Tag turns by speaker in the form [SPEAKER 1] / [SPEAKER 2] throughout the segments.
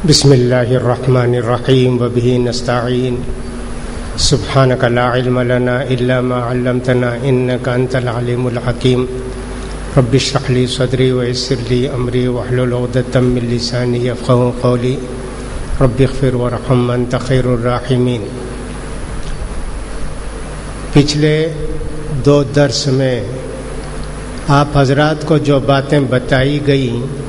[SPEAKER 1] بسم اللہ الرحمن الرحیم وبہ نستعین سبحانک لا علم لنا الا ما علمتنا انک انت العلیم الحکیم رب اشرح لی صدری ویسر لی امری واحلل عقدۃ من لسانی یفقہوا قولی رب اغفر وارحم انت خیر الراحمین۔ پچھلے 2 درس میں آپ حضرات کو جو باتیں بتائی گئیں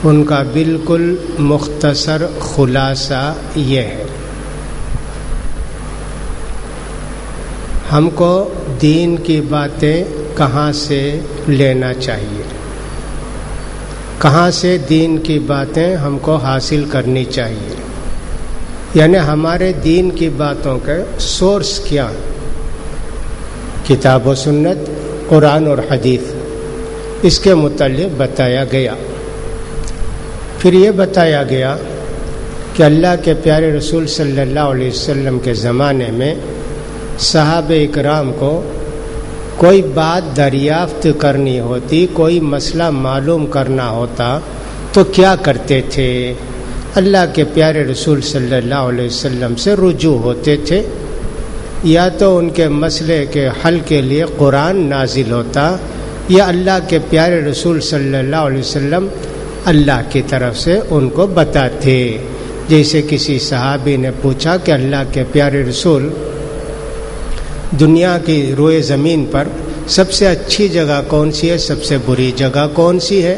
[SPEAKER 1] ان کا بالکل مختصر خلاصہ یہ ہے، ہم کو دین کی باتیں کہاں سے لینا چاہیے، کہاں سے دین کی باتیں ہم کو حاصل کرنی چاہیے، یعنی ہمارے دین کی باتوں کا سورس کیا، کتاب و سنت، قرآن اور حدیث، اس کے متعلق بتایا گیا۔ پھر یہ بتایا گیا کہ اللہ کے پیارے رسول صلی اللہ علیہ وسلم کے زمانے میں صحابہ اکرام کو کوئی بات دریافت کرنی ہوتی، کوئی مسئلہ معلوم کرنا ہوتا تو کیا کرتے تھے؟ اللہ کے پیارے رسول صلی اللہ علیہ وسلم سے رجوع ہوتے تھے، یا تو ان کے مسئلے کے حل کے لیے قرآن نازل ہوتا، یا اللہ کے پیارے رسول صلی اللہ علیہ وسلم اللہ کی طرف سے ان کو بتاتے۔ جیسے کسی صحابی نے پوچھا کہ اللہ کے پیارے رسول، دنیا کی روئے زمین پر سب سے اچھی جگہ کون سی ہے، سب سے بری جگہ کون سی ہے؟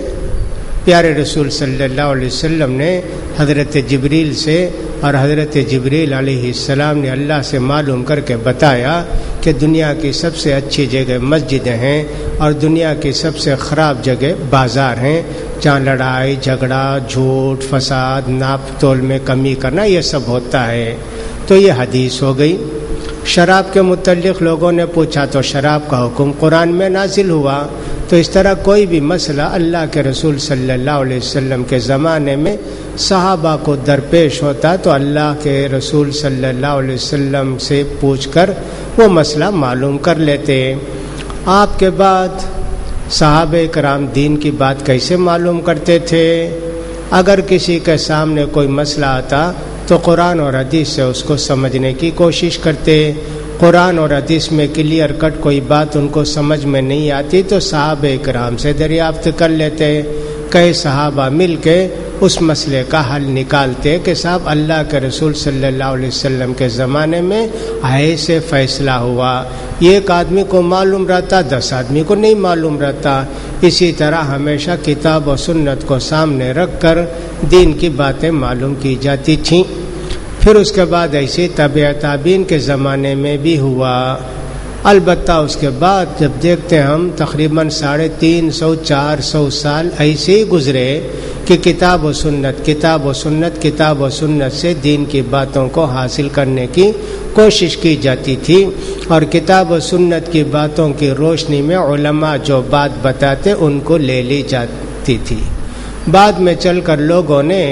[SPEAKER 1] پیارے رسول صلی اللہ علیہ وسلم نے حضرت جبریل سے، اور حضرت جبریل علیہ السلام نے اللہ سے معلوم کر کے بتایا کہ دنیا کی سب سے اچھی جگہ مسجدیں ہیں اور دنیا کی سب سے خراب جگہ بازار ہیں، جہاں لڑائی جھگڑا، جھوٹ، فساد، ناپ تول میں کمی کرنا، یہ سب ہوتا ہے۔ تو یہ حدیث ہو گئی۔ شراب کے متعلق لوگوں نے پوچھا تو شراب کا حکم قرآن میں نازل ہوا۔ تو اس طرح کوئی بھی مسئلہ اللہ کے رسول صلی اللہ علیہ وسلم کے زمانے میں صحابہ کو درپیش ہوتا تو اللہ کے رسول صلی اللہ علیہ وسلم سے پوچھ کر وہ مسئلہ معلوم کر لیتے۔ آپ کے بعد صحابہ کرام دین کی بات کیسے معلوم کرتے تھے؟ اگر کسی کے سامنے کوئی مسئلہ آتا تو قرآن اور حدیث سے اس کو سمجھنے کی کوشش کرتے۔ قرآن اور حدیث میں کلیئر کٹ کوئی بات ان کو سمجھ میں نہیں آتی تو صحابہ کرام سے دریافت کر لیتے۔ کئی صحابہ مل کے اس مسئلے کا حل نکالتے کہ صاحب اللہ کے رسول صلی اللہ علیہ وسلم کے زمانے میں ایسے فیصلہ ہوا۔ یہ ایک آدمی کو معلوم رہتا، 10 آدمی کو نہیں معلوم رہتا۔ اسی طرح ہمیشہ کتاب و سنت کو سامنے رکھ کر دین کی باتیں معلوم کی جاتی تھیں۔ پھر اس کے بعد ایسے تابع تابعین کے زمانے میں بھی ہوا۔ البتہ اس کے بعد جب دیکھتے ہیں ہم تقریباً 350-400 سال ایسے ہی گزرے کہ کتاب و سنت سے دین کی باتوں کو حاصل کرنے کی کوشش کی جاتی تھی، اور کتاب و سنت کی باتوں کی روشنی میں علماء جو بات بتاتے ان کو لے لی جاتی تھی۔ بعد میں چل کر لوگوں نے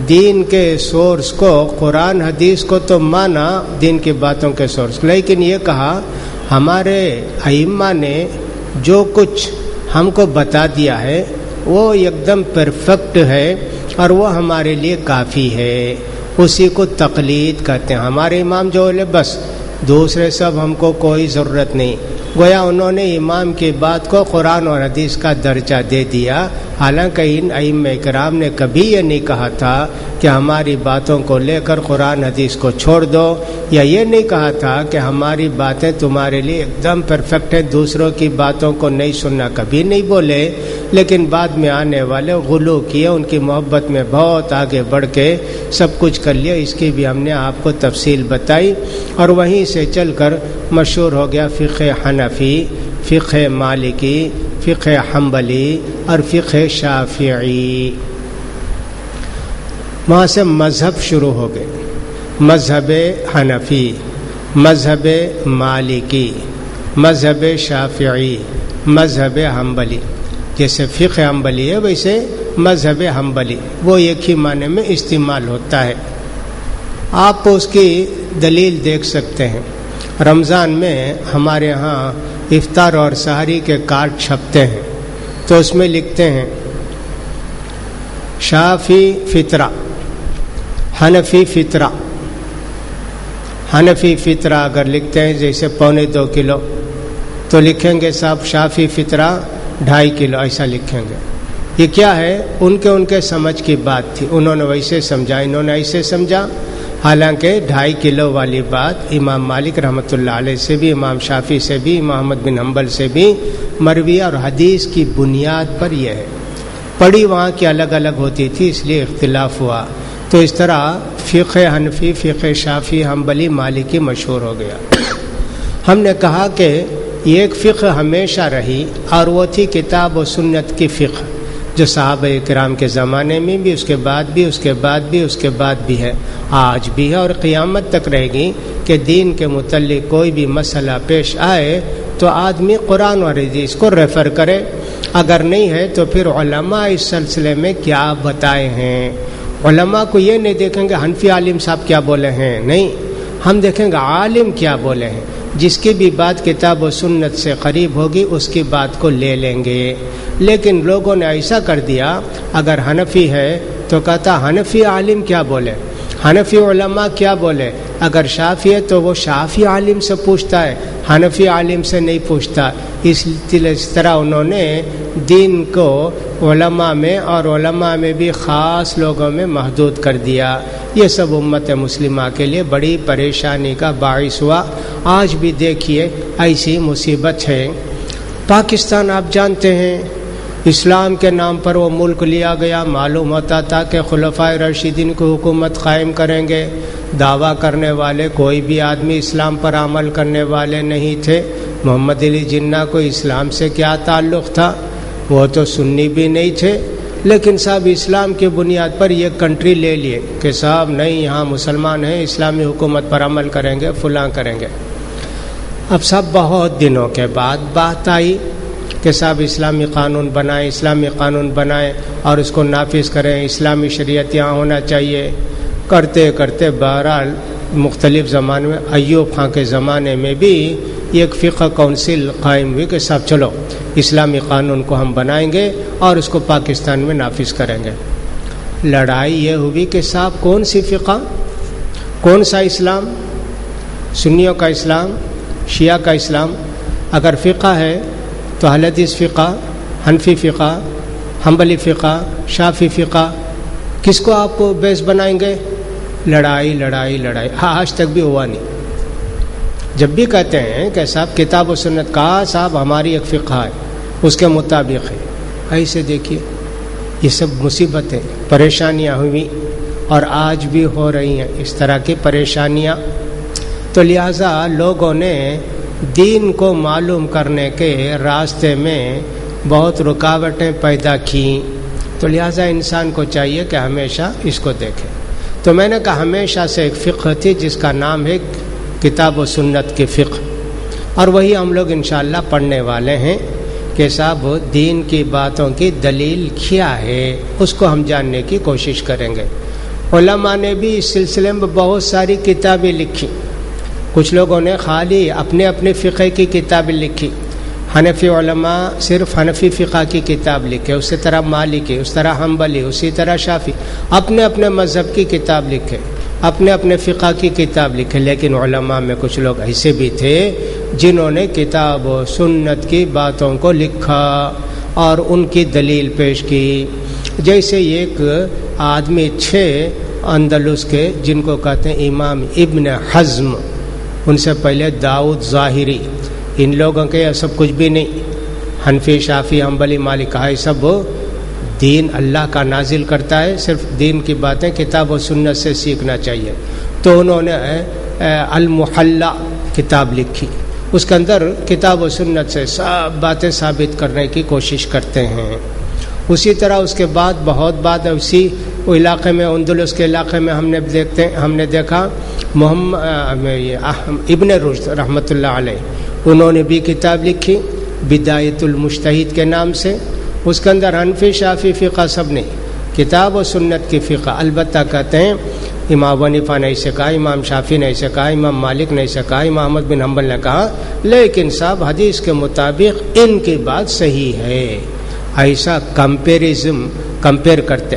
[SPEAKER 1] دین کے سورس کو، قرآن حدیث کو تو مانا دین کی باتوں کے سورس، لیکن یہ کہا ہمارے ائمہ نے جو کچھ ہم کو بتا دیا ہے وہ ایک دم پرفیکٹ ہے اور وہ ہمارے لیے کافی ہے، اسی کو تقلید کہتے ہیں۔ ہمارے امام جو ہے بس، دوسرے سب ہم کو کوئی ضرورت نہیں۔ گویا انہوں نے امام کی بات کو قرآن اور حدیث کا درجہ دے دیا، حالانکہ ان ائمہ کرام نے کبھی یہ نہیں کہا تھا کہ ہماری باتوں کو لے کر قرآن حدیث کو چھوڑ دو، یا یہ نہیں کہا تھا کہ ہماری باتیں تمہارے لیے ایک دم پرفیکٹ ہیں، دوسروں کی باتوں کو نہیں سننا، کبھی نہیں بولے۔ لیکن بعد میں آنے والے غلو کیے، ان کی محبت میں بہت آگے بڑھ کے سب کچھ کر لیا، اس کی بھی ہم نے آپ کو تفصیل بتائی، اور وہیں سے چل کر مشہور ہو گیا فقہ حنفی، فقہ مالکی، فقہ حنبلی اور فقہ شافعی۔ وہاں سے مذہب شروع ہو گئے، مذہب حنفی، مذہب مالکی، مذہب شافعی، مذہب حنبلی۔ جیسے فقہ حنبلی ہے ویسے مذہب حنبلی، وہ ایک ہی معنی میں استعمال ہوتا ہے۔ آپ اس کی دلیل دیکھ سکتے ہیں۔ رمضان میں ہمارے ہاں افطار اور سحری کے کارڈ چھپتے ہیں، تو اس میں لکھتے ہیں شافی فطرہ، حنفی فطرہ. حنفی فطرہ اگر لکھتے ہیں جیسے 2.25 کلو تو لکھیں گے صاحب شافی فطرہ 2.5 کلو، ایسا لکھیں گے. یہ کیا ہے؟ ان کے سمجھ کی بات تھی، انہوں نے ویسے سمجھا، انہوں نے ایسے سمجھا. حالانکہ 2.5 کلو والی بات امام مالک رحمۃ اللہ علیہ سے بھی، امام شافعی سے بھی، امام احمد بن حنبل سے بھی مروی اور حدیث کی بنیاد پر یہ ہے. پڑھی وہاں کی الگ الگ ہوتی تھی اس لیے اختلاف ہوا. تو اس طرح فقہ حنفی، فقہ شافعی، حنبلی، مالکی مشہور ہو گیا. ہم نے کہا کہ یہ ایک فقہ ہمیشہ رہی اور وہ تھی کتاب و سنت کی فقہ، جو صحابہ کرام کے زمانے میں بھی، اس کے بعد بھی، اس کے بعد بھی، اس کے بعد بھی ہے، آج بھی ہے اور قیامت تک رہے گی. کہ دین کے متعلق کوئی بھی مسئلہ پیش آئے تو آدمی قرآن اور حدیث کو ریفر کرے. اگر نہیں ہے تو پھر علماء اس سلسلے میں کیا بتائے ہیں. علماء کو یہ نہیں دیکھیں گے حنفی عالم صاحب کیا بولے ہیں، نہیں، ہم دیکھیں گے عالم کیا بولے ہیں. جس کی بھی بات کتاب و سنت سے قریب ہوگی اس کی بات کو لے لیں گے. لیکن لوگوں نے ایسا کر دیا، اگر حنفی ہے تو کہتا حنفی عالم کیا بولے، حنفی علماء کیا بولے. اگر شافعی ہے تو وہ شافعی عالم سے پوچھتا ہے، حنفی عالم سے نہیں پوچھتا. اس طرح انہوں نے دین کو علماء میں اور علماء میں بھی خاص لوگوں میں محدود کر دیا. یہ سب امت مسلمہ کے لیے بڑی پریشانی کا باعث ہوا. آج بھی دیکھیے ایسی مصیبت ہے. پاکستان آپ جانتے ہیں اسلام کے نام پر وہ ملک لیا گیا. معلوم ہوتا تھا کہ خلفائے راشدین کو حکومت قائم کریں گے. دعویٰ کرنے والے کوئی بھی آدمی اسلام پر عمل کرنے والے نہیں تھے. محمد علی جناح کو اسلام سے کیا تعلق تھا؟ وہ تو سنی بھی نہیں تھے. لیکن صاحب اسلام کی بنیاد پر یہ کنٹری لے لیے کہ صاحب نہیں، یہاں مسلمان ہیں، اسلامی حکومت پر عمل کریں گے، فلاں کریں گے. اب سب بہت دنوں کے بعد بات آئی کہ صاحب اسلامی قانون بنائیں، اسلامی قانون بنائیں اور اس کو نافذ کریں، اسلامی شریعت یہاں ہونا چاہیے. کرتے کرتے بہرحال مختلف زمانے میں، ایوب خان کے زمانے میں بھی ایک فقہ کونسل قائم ہوئی کہ صاحب چلو اسلامی قانون کو ہم بنائیں گے اور اس کو پاکستان میں نافذ کریں گے. لڑائی یہ ہوئی کہ صاحب کون سی فقہ، کون سا اسلام؟ سنیوں کا اسلام، شیعہ کا اسلام؟ اگر فقہ ہے تو اہل حدیث فقہ، حنفی فقہ، حنبلی فقہ، شافعی فقہ، کس کو آپ کو بیس بنائیں گے؟ لڑائی لڑائی لڑائی. آج تک بھی ہوا نہیں. جب بھی کہتے ہیں کہ صاحب کتاب و سنت کا صاحب ہماری ایک فقہ ہے، اس کے مطابق ہے. ایسے دیکھیے یہ سب مصیبتیں، پریشانیاں ہوئی اور آج بھی ہو رہی ہیں اس طرح کی پریشانیاں. تو لہٰذا لوگوں نے دین کو معلوم کرنے کے راستے میں بہت رکاوٹیں پیدا کیں. تو لہٰذا انسان کو چاہیے کہ ہمیشہ اس کو دیکھے. تو میں نے کہا ہمیشہ سے ایک فقہ تھی جس کا نام ہے کتاب و سنت کی فقہ، اور وہی ہم لوگ انشاءاللہ پڑھنے والے ہیں کہ صاحب دین کی باتوں کی دلیل کیا ہے، اس کو ہم جاننے کی کوشش کریں گے. علماء نے بھی اس سلسلے میں بہت ساری کتابیں لکھی. کچھ لوگوں نے خالی اپنے اپنے فقہ کی کتابیں لکھی. حنفی علماء صرف حنفی فقہ کی کتاب لکھے، اسی طرح مالکی، اس طرح حنبلی، اسی طرح شافعی، اپنے اپنے مذہب کی کتاب لکھے، اپنے اپنے فقہ کی کتاب لکھے. لیکن علماء میں کچھ لوگ ایسے بھی تھے جنہوں نے کتاب و سنت کی باتوں کو لکھا اور ان کی دلیل پیش کی. جیسے ایک آدمی 6 اندلس کے جن کو کہتے ہیں امام ابن حزم، ان سے پہلے داؤد ظاہری، ان لوگوں کے یہ سب کچھ بھی نہیں. حنفی، شافعی، حنبلی، مالک، یہ سب دین اللہ کا نازل کرتا ہے، صرف دین کی باتیں کتاب و سنت سے سیکھنا چاہیے. تو انہوں نے المحلہ کتاب لکھی. اس کے اندر کتاب و سنت سے سب باتیں ثابت کرنے کی کوشش کرتے ہیں. اسی طرح اس کے بعد بہت بعد اسی علاقے میں، اندلس کے علاقے میں ہم نے دیکھا محمد ابن رشد رحمۃ اللہ علیہ، انہوں نے بھی کتاب لکھی بدایت المجتہد کے نام سے. اس کے اندر حنفی، شافعی فقہ سب نے کتاب و سنت کی فقہ. البتہ کہتے ہیں امام حنیفہ نے ایسے کہا، امام شافعی نے ایسے کہا، امام مالک نے ایسے کہا، امام احمد بن حنبل نے کہا، لیکن صاحب حدیث کے مطابق ان کی بات صحیح ہے. ایسا کمپیر کرتے.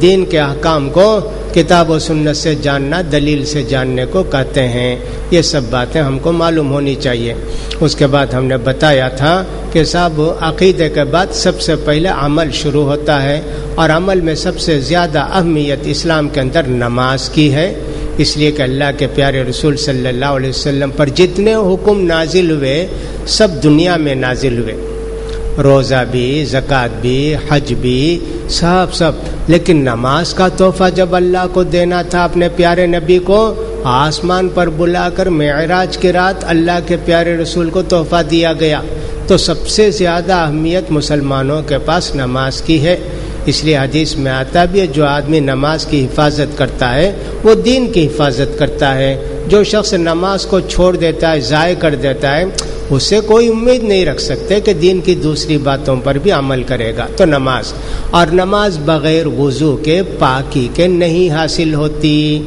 [SPEAKER 1] دین کے احکام کو کتاب و سنت سے جاننا، دلیل سے جاننے کو کہتے ہیں۔ یہ سب باتیں ہم کو معلوم ہونی چاہیے۔ اس کے بعد ہم نے بتایا تھا کہ صاحب عقیدے کے بعد سب سے پہلے عمل شروع ہوتا ہے، اور عمل میں سب سے زیادہ اہمیت اسلام کے اندر نماز کی ہے، اس لیے کہ اللہ کے پیارے رسول صلی اللہ علیہ وسلم پر جتنے حکم نازل ہوئے سب دنیا میں نازل ہوئے، روزہ بھی، زکوٰۃ بھی، حج بھی، سب، لیکن نماز کا تحفہ جب اللہ کو دینا تھا اپنے پیارے نبی کو، آسمان پر بلا کر معراج کی رات اللہ کے پیارے رسول کو تحفہ دیا گیا، تو سب سے زیادہ اہمیت مسلمانوں کے پاس نماز کی ہے۔ اس لیے حدیث میں آتا بھی ہے جو آدمی نماز کی حفاظت کرتا ہے وہ دین کی حفاظت کرتا ہے، جو شخص نماز کو چھوڑ دیتا ہے، ضائع کر دیتا ہے، اس سے کوئی امید نہیں رکھ سکتے کہ دین کی دوسری باتوں پر بھی عمل کرے گا۔ تو نماز، اور نماز بغیر وضو کے، پاکی کے نہیں حاصل ہوتی،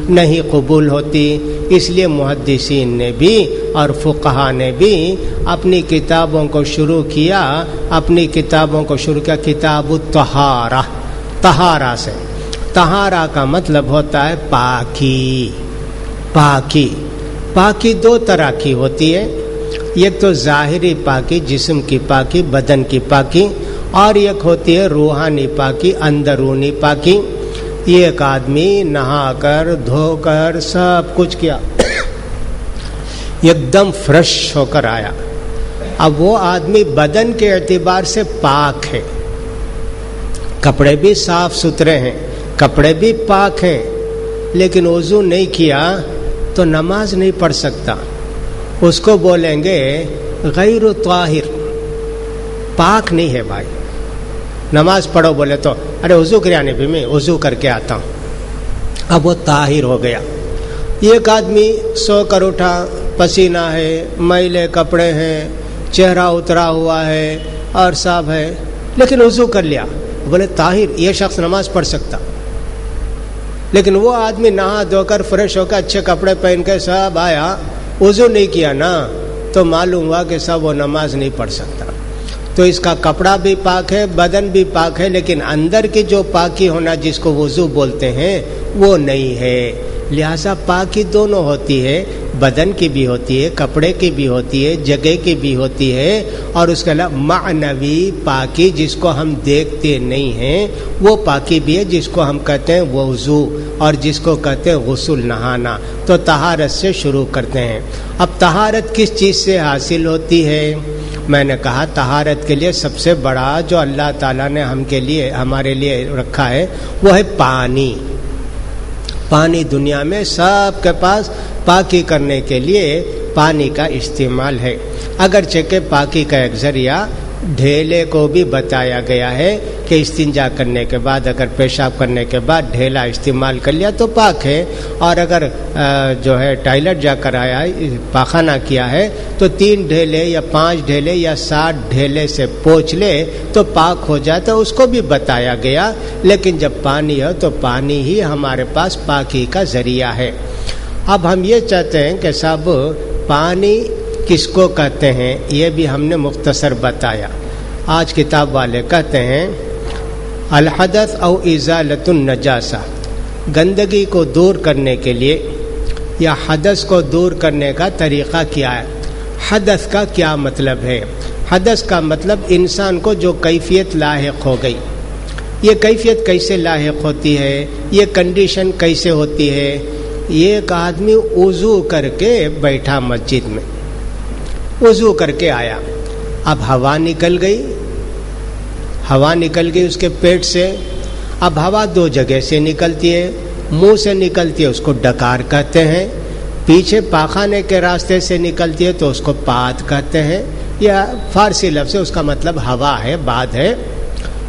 [SPEAKER 1] نہیں قبول ہوتی۔ اس لیے محدثین نے بھی اور فقہا نے بھی اپنی کتابوں کو شروع کیا کتاب الطہارہ، طہارہ سے۔ طہارہ کا مطلب ہوتا ہے پاکی۔ پاکی دو طرح کی ہوتی ہے، ایک تو ظاہری پاکی، جسم کی پاکی، بدن کی پاکی، اور ایک ہوتی ہے روحانی پاکی، اندرونی پاکی۔ ایک آدمی نہا کر، دھو کر، سب کچھ کیا، ایک دم فریش ہو کر آیا، اب وہ آدمی بدن کے اعتبار سے پاک ہے، کپڑے بھی صاف ستھرے ہیں، کپڑے بھی پاک ہیں، لیکن وضو نہیں کیا تو نماز نہیں پڑھ سکتا، اس کو بولیں گے غیر طاہر، پاک نہیں ہے بھائی، نماز پڑھو بولے تو ارے وضو کرانے بھی میں وضو کر کے آتا ہوں، اب وہ طاہر ہو گیا۔ ایک آدمی سو کر اٹھا، پسینہ ہے، میلے کپڑے ہیں، چہرہ اترا ہوا ہے اور صاف ہے، لیکن وضو کر لیا، بولے طاہر، یہ شخص نماز پڑھ سکتا۔ لیکن وہ آدمی نہا دھو کر فریش ہو کر اچھے کپڑے پہن کے سب آیا، وضو نہیں کیا نا، تو معلوم ہوا کہ سب وہ نماز نہیں پڑھ سکتا۔ تو اس کا کپڑا بھی پاک ہے، بدن بھی پاک ہے، لیکن اندر کی جو پاکی ہونا جس کو وضو بولتے ہیں وہ نہیں ہے۔ لہذا پاکی دونوں ہوتی ہے، بدن کی بھی ہوتی ہے، کپڑے کی بھی ہوتی ہے، جگہ کی بھی ہوتی ہے، اور اس کے علاوہ معنوی پاکی جس کو ہم دیکھتے نہیں ہیں وہ پاکی بھی ہے، جس کو ہم کہتے ہیں وضو، اور جس کو کہتے ہیں غسل، نہانا۔ تو طہارت سے شروع کرتے ہیں۔ اب طہارت کس چیز سے حاصل ہوتی ہے؟ میں نے کہا طہارت کے لیے سب سے بڑا جو اللہ تعالیٰ نے ہمارے لیے رکھا ہے وہ ہے پانی۔ پانی دنیا میں سب کے پاس پاکی کرنے کے لیے پانی کا استعمال ہے، اگرچہ کہ پاکی کا ایک ذریعہ ڈھیلے کو بھی بتایا گیا ہے کہ استنجا کرنے کے بعد، اگر پیشاب کرنے کے بعد ڈھیلا استعمال کر لیا تو پاک ہے، اور اگر جو ہے ٹائلٹ جا کر آیا، پاخانہ کیا ہے تو 3 ڈھیلے یا 5 ڈھیلے یا 60 ڈھیلے سے پوچھ لے تو پاک ہو جاتا، اس کو بھی بتایا گیا۔ لیکن جب پانی ہو تو پانی ہی ہمارے پاس پاکی کا ذریعہ ہے۔ اب ہم یہ چاہتے ہیں کہ صاحب پانی کس کو کہتے ہیں یہ بھی ہم نے مختصر بتایا۔ آج کتاب والے کہتے ہیں الحدث او ازالۃ النجاسہ، گندگی کو دور کرنے کے لیے یا حدث کو دور کرنے کا طریقہ کیا ہے۔ حدث کا کیا مطلب ہے؟ حدث کا مطلب انسان کو جو کیفیت لاحق ہو گئی، یہ کیفیت کیسے لاحق ہوتی ہے، یہ کنڈیشن کیسے ہوتی ہے؟ ایک آدمی وضو کر کے بیٹھا مسجد میں، وضو کر کے آیا، اب ہوا نکل گئی اس کے پیٹ سے۔ اب ہوا 2 جگہ سے نکلتی ہے، منہ سے نکلتی ہے اس کو ڈکار کہتے ہیں، پیچھے پاخانے کے راستے سے نکلتی ہے تو اس کو پات کہتے ہیں، یا فارسی لفظ سے اس کا مطلب ہوا ہے، باد ہے۔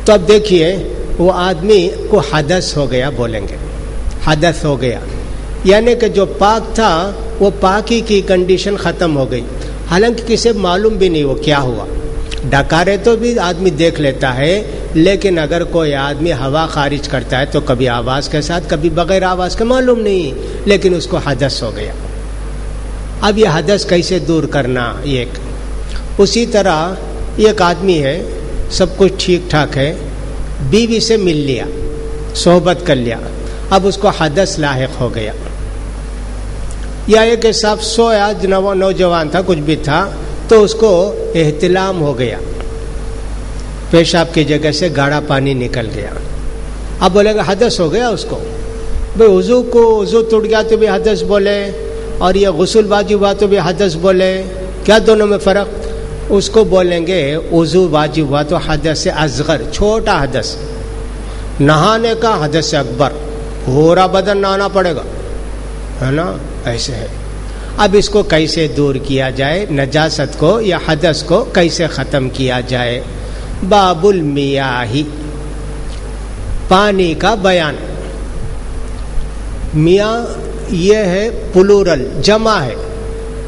[SPEAKER 1] تو اب دیکھیے وہ آدمی کو حدث ہو گیا، بولیں گے حدث ہو گیا، یعنی کہ جو پاک تھا وہ پاکی کی کنڈیشن ختم ہو گئی، حالانکہ کسی معلوم بھی نہیں وہ کیا ہوا۔ ڈکارے تو بھی آدمی دیکھ لیتا ہے، لیکن اگر کوئی آدمی ہوا خارج کرتا ہے تو کبھی آواز کے ساتھ، کبھی بغیر آواز کے، معلوم نہیں، لیکن اس کو حدث ہو گیا۔ اب یہ حدث کیسے دور کرنا؟ اسی طرح ایک آدمی ہے، سب کچھ ٹھیک ٹھاک ہے، بیوی سے مل لیا، صحبت کر لیا، اب اس کو حدث لاحق ہو گیا، یا ایک صاحب سویا، نوجوان تھا، کچھ بھی تھا، تو اس کو احتلام ہو گیا، پیشاب کی جگہ سے گاڑھا پانی نکل گیا، اب بولے گا حدث ہو گیا اس کو. بھائی وضو ٹوٹ گیا تو بھی حدث بولے، اور یہ غسل واجب ہوا تو بھی حدث بولے، کیا دونوں میں فرق؟ اس کو بولیں گے وضو واجب ہوا تو حدث اصغر، چھوٹا حدث، نہانے کا حدث اکبر، پورا بدن نہانا پڑے گا، ہے نا، ایسے ہے. اب اس کو کیسے دور کیا جائے، نجاست کو یا حدث کو کیسے ختم کیا جائے؟ باب المیاہ، پانی کا بیان. میاں یہ ہے پلورل، جمع ہے،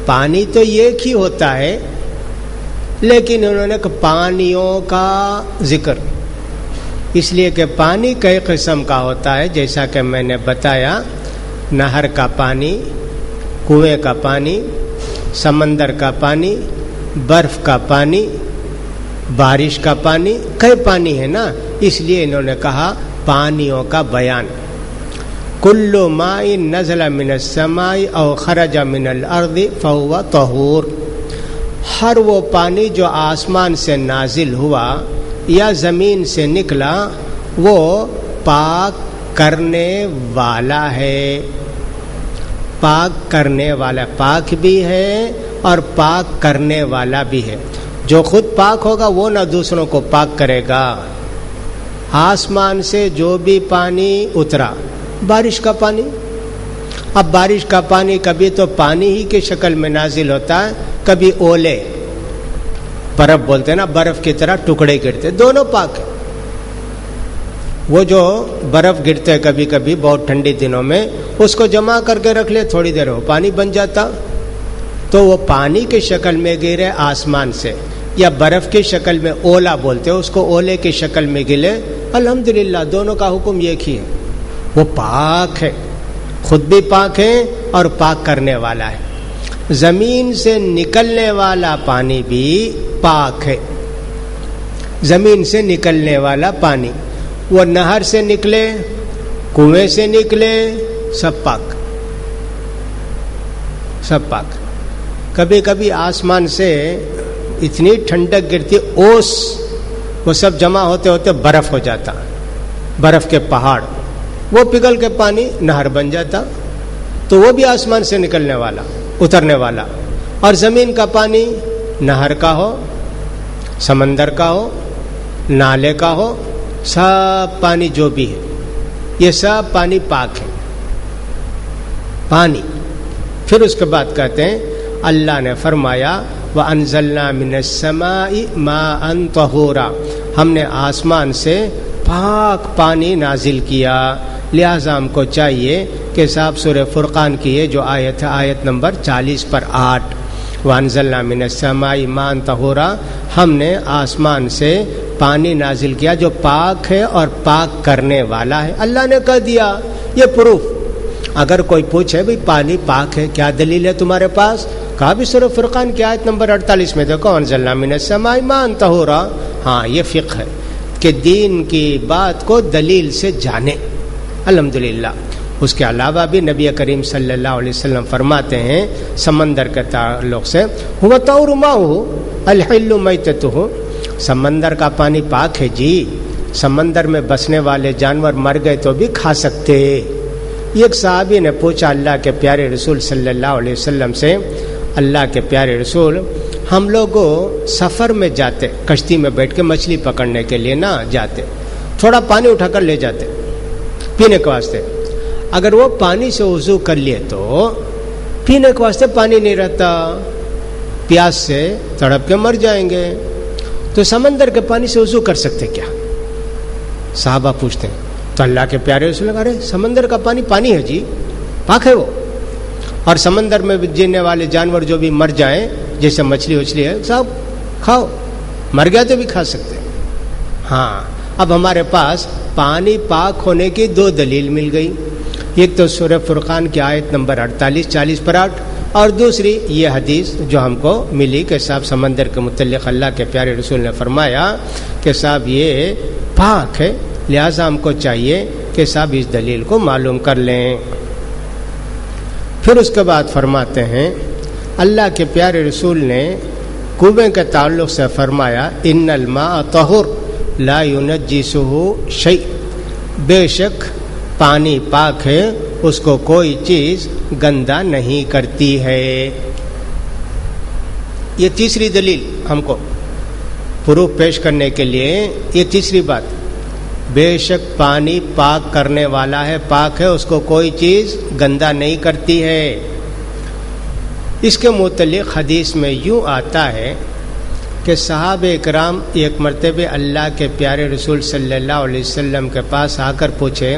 [SPEAKER 1] پانی تو ایک ہی ہوتا ہے، لیکن انہوں نے پانیوں کا ذکر، اس لیے کہ پانی کئی قسم کا ہوتا ہے، جیسا کہ میں نے بتایا، نہر کا پانی، کنویں کا پانی، سمندر کا پانی، برف کا پانی، بارش کا پانی، کئی پانی ہے نا، اس لیے انہوں نے کہا پانیوں کا بیان. کل ماء نزل من السماء او خرج من الارض فهو طہور، ہر وہ پانی جو آسمان سے نازل ہوا یا زمین سے نکلا وہ پاک کرنے والا ہے، پاک کرنے والا، پاک بھی ہے اور پاک کرنے والا بھی ہے. جو خود پاک ہوگا وہ نہ دوسروں کو پاک کرے گا. آسمان سے جو بھی پانی اترا، بارش کا پانی، اب بارش کا پانی کبھی تو پانی ہی کی شکل میں نازل ہوتا ہے، کبھی اولے، برف بولتے ہیں نا، برف کی طرح ٹکڑے گرتے، دونوں پاک ہیں. وہ جو برف گرتے کبھی کبھی بہت ٹھنڈی دنوں میں، اس کو جمع کر کے رکھ لے، تھوڑی دیر وہ پانی بن جاتا، تو وہ پانی کی شکل میں گرے آسمان سے، یا برف کی شکل میں اولا بولتے ہیں اس کو، اولے کی شکل میں گرے، الحمدللہ دونوں کا حکم ایک ہی ہے، وہ پاک ہے، خود بھی پاک ہے اور پاک کرنے والا ہے. زمین سے نکلنے والا پانی بھی پاک ہے، زمین سے نکلنے والا پانی، وہ نہر سے نکلے، کنویں سے نکلے، سب پاک، سب پاک. کبھی کبھی آسمان سے اتنی ٹھنڈک گرتی، اوس، وہ سب جمع ہوتے ہوتے برف ہو جاتا، برف کے پہاڑ، وہ پگھل کے پانی نہر بن جاتا، تو وہ بھی آسمان سے نکلنے والا، اترنے والا. اور زمین کا پانی نہر کا ہو، سمندر کا ہو، نالے کا ہو، سب پانی جو بھی ہے یہ سب پانی پاک ہے، پانی. پھر اس کے بعد کہتے ہیں اللہ نے فرمایا وَأَنزَلْنَا مِنَ السَّمَاءِ مَاءً طَهُورًا، ہم نے آسمان سے پاک پانی نازل کیا. لہذا ہم کو چاہیے کہ صاحب سورہ فرقان کی یہ جو آیت ہے، آیت نمبر 40 پر 8، وَأَنزَلْنَا مِنَ السَّمَاءِ مَاءً طَهُورًا، ہم نے آسمان سے پانی نازل کیا جو پاک ہے اور پاک کرنے والا ہے. اللہ نے کہہ دیا، یہ پروف. اگر کوئی پوچھے بھئی پانی پاک ہے، کیا دلیل ہے تمہارے پاس؟ کہا بھی سورہ فرقان کی آیت نمبر 48 میں دیکھو، وَأَنزَلْنَا مِنَ السَّمَاءِ مَاءً طَهُورًا. ہاں یہ فقہ ہے کہ دین کی بات کو دلیل سے جانے. الحمدللہ. اس کے علاوہ بھی نبی کریم صلی اللہ علیہ وسلم فرماتے ہیں سمندر کے تعلق سے، هُوَ طَهُورُ مَاؤُهُ الْحِلُّ مَيْتَتُهُ، سمندر کا پانی پاک ہے جی، سمندر میں بسنے والے جانور مر گئے تو بھی کھا سکتے. ایک صحابی نے پوچھا اللہ کے پیارے رسول صلی اللہ علیہ وسلم سے، اللہ کے پیارے رسول، ہم لوگ سفر میں جاتے، کشتی میں بیٹھ کے مچھلی پکڑنے کے لیے نہ جاتے، تھوڑا پانی اٹھا کر لے جاتے پینے کے واسطے، اگر وہ پانی سے وضو کر لیے تو پینے کے واسطے پانی نہیں رہتا، پیاس سے تڑپ کے مر جائیں گے، تو سمندر کے پانی سے وضو کر سکتے کیا؟ صحابہ پوچھتے ہیں تو اللہ کے پیارے رسول نے کہا، ارے سمندر کا پانی پانی ہے جی، پاک ہے وہ، اور سمندر میں جینے والے جانور جو بھی مر جائیں، جیسے مچھلی وچھلی ہے، سب کھاؤ، مر گیا تو بھی کھا سکتے. ہاں اب ہمارے پاس پانی پاک ہونے کی دو دلیل مل گئی. ایک تو سورہ فرقان کی آیت نمبر 48 40 پر 8، اور دوسری یہ حدیث جو ہم کو ملی کہ صاحب سمندر کے متعلق اللہ کے پیارے رسول نے فرمایا کہ صاحب یہ پاک ہے، لہذا ہم کو چاہیے کہ صاحب اس دلیل کو معلوم کر لیں۔ پھر اس کے بعد فرماتے ہیں اللہ کے پیارے رسول نے کنویں کے تعلق سے فرمایا ان الماء طہور لا ينجسه شیء، بے شک پانی پاک ہے، اس کو کوئی چیز گندا نہیں کرتی ہے۔ یہ تیسری دلیل ہم کو پروف پیش کرنے کے لیے، یہ تیسری بات، بے شک پانی پاک کرنے والا ہے، پاک ہے، اس کو کوئی چیز گندا نہیں کرتی ہے۔ اس کے متعلق حدیث میں یوں آتا ہے کہ صحابہ اکرام ایک مرتبہ اللہ کے پیارے رسول صلی اللہ علیہ وسلم کے پاس آ کر پوچھے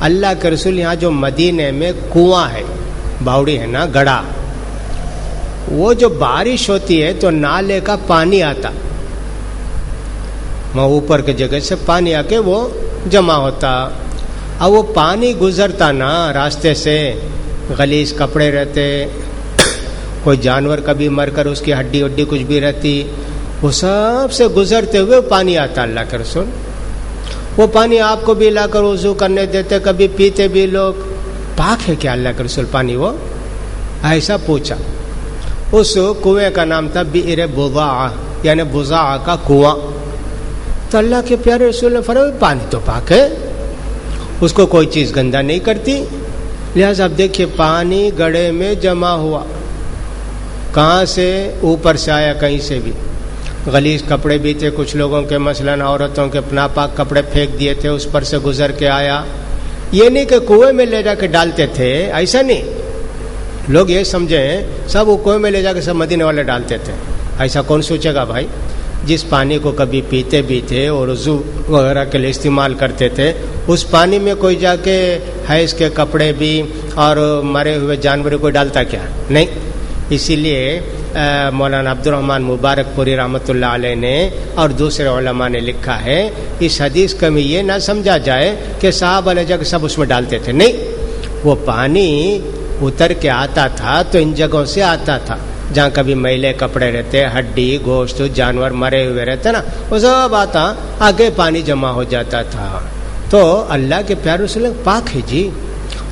[SPEAKER 1] اللہ کے رسول یہاں جو مدینے میں کنواں ہے، باوڑی ہے نا، گڑھا، وہ جو بارش ہوتی ہے تو نالے کا پانی آتا، وہاں اوپر کی جگہ سے پانی آ کے وہ جمع ہوتا، اب وہ پانی گزرتا نا راستے سے، غلیظ کپڑے رہتے، کوئی جانور کبھی مر کر اس کی ہڈی وڈی کچھ بھی رہتی، وہ سب سے گزرتے ہوئے پانی آتا اللہ کے رسول، وہ پانی آپ کو بھی لا کر وضو کرنے دیتے، کبھی پیتے بھی لوگ، پاک ہے کیا اللہ کے رسول پانی؟ وہ ایسا پوچھا۔ اس کنویں کا نام تھا بئر بضاعہ، یعنی بضاعہ کا کنواں۔ تو اللہ کے پیارے رسول نے فرمایا پانی تو پاک ہے، اس کو کوئی چیز گندا نہیں کرتی، لہذا اب دیکھیے پانی گڑھے میں جمع ہوا، کہاں سے؟ اوپر سے آیا، کہیں سے بھی، غلیظ کپڑے بھی تھے کچھ لوگوں کے، مثلاً عورتوں کے ناپاک کپڑے پھینک دیے تھے، اس پر سے گزر کے آیا۔ یہ نہیں کہ کنویں میں لے جا کے ڈالتے تھے، ایسا نہیں، لوگ یہ سمجھیں سب وہ کنویں میں لے جا کے سب مدینے والے ڈالتے تھے، ایسا کون سوچے گا بھائی؟ جس پانی کو کبھی پیتے بھی تھے اور وضو وغیرہ کے لیے استعمال کرتے تھے، اس پانی میں کوئی جا کے حیض کے کپڑے بھی اور مرے ہوئے جانور کو ڈالتا کیا؟ نہیں۔ اسی لیے مولانا عبد الرحمن مبارک پوری رحمۃ اللہ علیہ نے اور دوسرے علماء نے لکھا ہے اس حدیث کا میں یہ نہ سمجھا جائے کہ صحابہ نے جا کے سب اس میں ڈالتے تھے، نہیں، وہ پانی اتر کے آتا تھا تو ان جگہوں سے آتا تھا جہاں کبھی میلے کپڑے رہتے، ہڈی گوشت جانور مرے ہوئے رہتے نا، وہ سب آتا، آگے پانی جمع ہو جاتا تھا۔ تو اللہ کے پیارے رسول پاک ہے جی،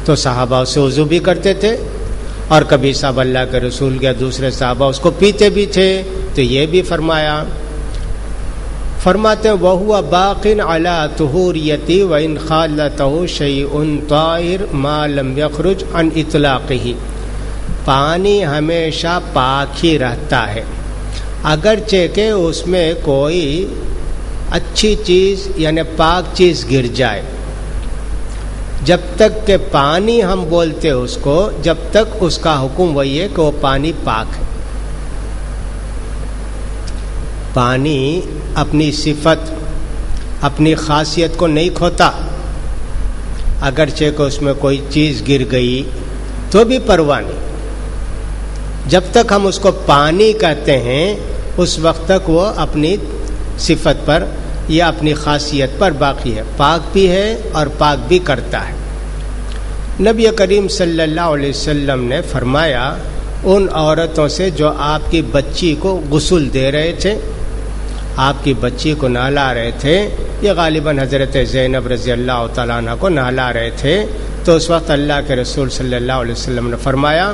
[SPEAKER 1] تو صحابہ اسے وضو بھی کرتے تھے، اور کبھی صاحب اللہ کے رسول کے دوسرے صحابہ اس کو پیتے بھی تھے، تو یہ بھی فرمایا، فرماتے ہیں وَهُوَ بَاقٍ عَلَىٰ طُهُورِيَتِهِ وَإِنْ خَالَطَهُ شَيْءٌ طَاهِرٌ مَا لَمْ يَخْرُجْ عَنْ إِطْلَاقِهِ، پانی ہمیشہ پاک ہی رہتا ہے اگرچہ کہ اس میں کوئی اچھی چیز یعنی پاک چیز گر جائے، جب تک کہ پانی ہم بولتے اس کو، جب تک اس کا حکم وہی ہے کہ وہ پانی پاک ہے۔ پانی اپنی صفت اپنی خاصیت کو نہیں کھوتا، اگرچہ کہ اس میں کوئی چیز گر گئی تو بھی پرواہ نہیں، جب تک ہم اس کو پانی کہتے ہیں اس وقت تک وہ اپنی صفت پر یا اپنی خاصیت پر باقی ہے، پاک بھی ہے اور پاک بھی کرتا ہے۔ نبی کریم صلی اللہ علیہ وسلم نے فرمایا ان عورتوں سے جو آپ کی بچی کو غسل دے رہے تھے، آپ کی بچی کو نہلا رہے تھے، یہ غالباً حضرت زینب رضی اللہ تعالیٰ عنہ کو نہلا رہے تھے، تو اس وقت اللہ کے رسول صلی اللہ علیہ وسلم نے فرمایا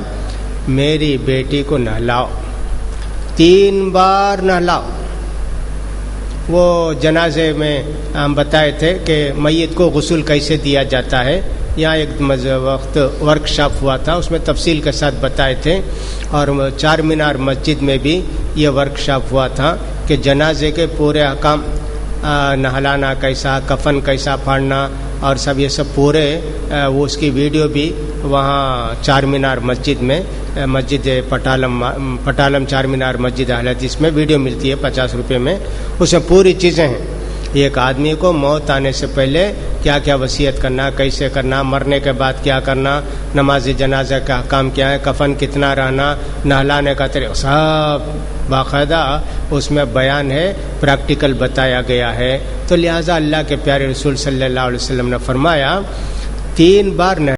[SPEAKER 1] میری بیٹی کو نہلاؤ، 3 بار نہلاؤ۔ وہ جنازے میں ہم بتائے تھے کہ میت کو غسل کیسے دیا جاتا ہے، یہاں ایک وقت ورکشاپ ہوا تھا، اس میں تفصیل کے ساتھ بتائے تھے، اور چار مینار مسجد میں بھی یہ ورکشاپ ہوا تھا کہ جنازے کے پورے احکام، نہلانا کیسا، کفن کیسا پھاڑنا اور سب یہ سب پورے، وہ اس کی ویڈیو بھی وہاں چار مینار مسجد میں، مسجد پٹالم چار مینار مسجد اہل حدیث میں ویڈیو ملتی ہے 50 روپے میں، اس میں پوری چیزیں ہیں، ایک آدمی کو موت آنے سے پہلے کیا کیا وصیت کرنا، کیسے کرنا، مرنے کے بعد کیا کرنا، نماز جنازہ کا احکام کیا ہے، کفن کتنا رہنا، نہلانے کا طریقہ، سب باقاعدہ اس میں بیان ہے، پریکٹیکل بتایا گیا ہے۔ تو لہٰذا اللہ کے پیارے رسول صلی اللہ علیہ وسلم نے فرمایا 3 بار